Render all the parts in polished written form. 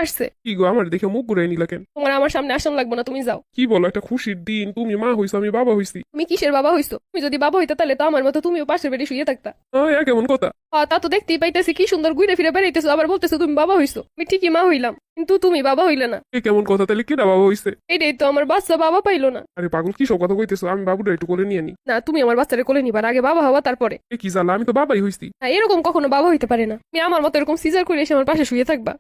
আসছে। কি গো আমার দেখে মুখ ঘুরাই নিলা কেন? তোমার আমার সামনে আসান লাগবে না, তুমি যাও। কি বলো, একটা খুশির দিন, তুমি মা হইছো আমি বাবা হইছি। তুমি কিসের বাবা হইছো? তুমি যদি বাবা হইতে তাহলে তো আমার মতো তুমিও পাশের বেডে শুয়ে থাকতা। কেমন কথা? তা তো দেখতেই পাইতেছি কি সুন্দর ঘুরে ফিরে বেড়াইতেছো, আবার বলতেছো তুমি বাবা হইছো। আমি ঠিকই মা হইলাম, কিন্তু তুমি বাবা হইলে না। কেমন কথা? তাহলে কেডা বাবা হইছে? এটাই তো, আমার বাচ্চা বাবা পাইলো না। আরে পাগল, কি সব কথা কইতেছো? আমি বাবুটা একটু কোলে নিয়ে নি। না, তুমি আমার বাচ্চারে কোলে নিবার আগে বাবা হওয়া তারপরে। কি জ্বালা, আমি তো বাবাই হইছি। না, এরকম কখনো বাবা হইতে পারে না। তুমি আমার মতো এরকম সিজার করে এসে আমার পাশে শুয়ে থাকবা।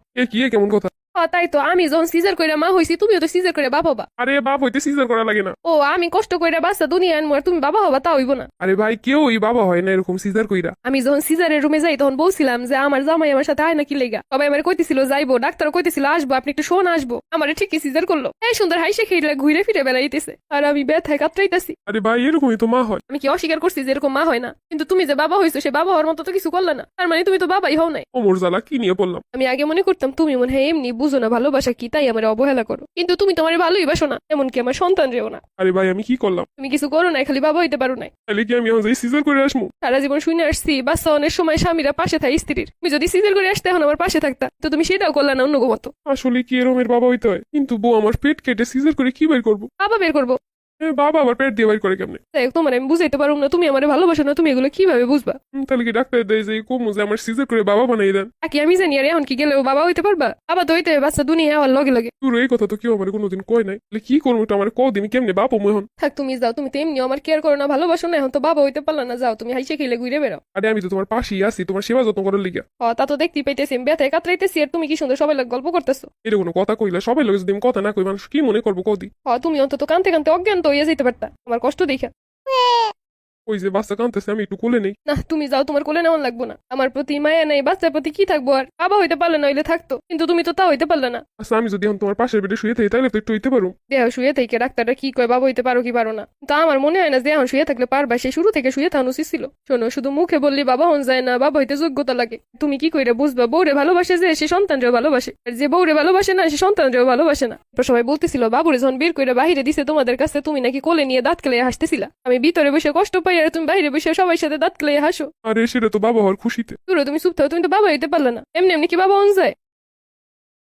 কেমন কথা? তাই তো, আমি যখন সিজার করে মা হইছি, তুমিও তো সিজার করে বাবা হবা। আরে বাপ হইতে সিজার করা লাগে না। ও, আমি কষ্ট করে বাচ্চা দুনিয়া আনবো আর তুমি বাবা হবা, তা হইব না। আরে ভাই, কেউই বাবা হয় না এরকম সিজার কইরা। আমি যখন সিজারের রুমে যাই তখন বলছিলাম যে আমার জামাই আমার সাথে আয় নাকি লেগা, সবাই আমার কইতেছিল যাইবো, ডাক্তার কইতেছিল আসবো, আপনি একটু শোন আসবো। আমার ঠিকই সিজার করলো, এই সুন্দর হাইসে খেয়ে ঘুরে ফিরে বেড়াইতেছে, আর আমি ব্যথায় কাতরাইতেছি। আরে ভাই, এরকমই তো মা হয়। আমি কি অস্বীকার করছি যে এরকম মা হয় না? কিন্তু তুমি যে বাবা হইছো, সে বাবা হওয়ার মতো তো কিছু করলে না, তার মানে তুমি তো বাবাই হও নাই। ওমর জ্বালা, কি নিয়ে পড়লাম? আমি আগে মনে করতাম তুমি মনে হয় এমনি বুঝো না ভালোবাসা কি, তাই আমার অবহেলা করো, কিন্তু তুমি তোমার ভালোই বাসো না, এমনকি আমার সন্তান রেও না। আরে ভাই, আমি কি করলাম? তুমি কিছু করো নাই, খালি বাবা হইতে পারো নাই। তাহলে কি আমি এখন যাই সিজার করে আসবো? সারা জীবন শুনে আসছি বাচ্চা অনেক সময় স্বামীরা পাশে থাকে স্ত্রীর। তুমি যদি সিজার করে আসতে এখন আমার পাশে থাকতা, তো তুমি সেটাও করলা না অন্য মতো। আসলে কি এরমের বাবা হইতে হয়? কিন্তু বউ আমার পেট কেটে সিজার করে কি বের করবো? বাবা বের করবো। বাবা আবার পেট দিয়ে বের করে কেমনে? তাই তোমার আমি বুঝাইতে পারবো না, তুমি আমার ভালোবাসো না, তুমি এগুলো কিভাবে বুঝবা? তাহলে কি ডাক্তার দেয় যে কমু যে আমার সিজার করে বাবা বানাই দেন? কি আমি জানি, আর এখন কি গেলেও বাবা হইতে পারবা? বাবা তো হইতে হবে, বাচ্চা দুনিয়া হওয়ার লগে লগে। তোর এই কথা তো কেউ আমার কোনোদিন কয় নাই। তাহলে কি করবো এটা আমার কদিন কেমনে বাপ এখন? থাক, তুমি যাও, তুমি তো এমনিও আমার কেয়ার করো না, ভালোবাসো না, এখন তো বাবা হইতে পারলা না, যাও তুমি হাইসে খেলে ঘুরে বেড়াও। আরে আমি তো তোমার পাশেই আছি, তোমার সেবা যত্ন করার লিগা। তা তো দেখতেই পাইতেছি, আমি ব্যথায় কাতরাইতেছি আর তুমি কি সুন্দর সবাই লোক গল্প করতেছো। এটা কোনো কথা কইলা? সবাই লোক যদি আমি কথা না কই, মানুষ কি মনে করবো কদি? তুমি অন্তত কানতে কানতে অজ্ঞান তো হইয়া যেতে পারতা আমার কষ্ট দেখা। ওই যে বাচ্চা কাঁদতেছে, আমি একটু কোলে নেই। না, তুমি যাও, তোমার কোলে নেওয়ান লাগবো না। আমার প্রতি মায়া নাই, বাচ্চার প্রতি কি থাকবো আর? বাবা হইতে পারলে না হইলে থাকতো, কিন্তু তুমি তো তা হইতে পারলে না। আচ্ছা, আমি যদি এখন তোমার পাশের বেডে শুয়ে থাকি তাহলে তো একটু হইতে পারো। দেহ শুয়ে থেকে ডাক্তাররা কি কয় বাবা হইতে পারো কি পারো না, তা আমার মনে হয় না যে এখন শুয়ে থাকলে পারবা, সে শুরু থেকে শুয়ে থাকানো উচিত ছিল। শোনো, শুধু মুখে বললি বাবা হন যায় না, বাবা হইতে যোগ্যতা লাগে। তুমি কি কইরা বুঝবা বউরে ভালোবাসে যে সে সন্তানরেও ভালোবাসে, আর যে বউরে ভালোবাসে না সে সন্তানরেও ভালোবাসে না। সবাই বলতেছিল বাবুরে যখন বের করে বাহিরে দিছে তোমাদের কাছে, তুমি নাকি কোলে নিয়ে দাঁত কেলে হাসতেছিলা। আমি ভিতরে বসে কষ্ট পাই আর তুমি বাইরে বসে সবাই সাথে দাঁত কেলে হাসো। আরে সেটা তো বাবা হওয়ার খুশিতে। তুমি চুপ থাকো, তুমি তো বাবা হইতে পারলে না, এমনি এমনি কি বাবা হন যায়?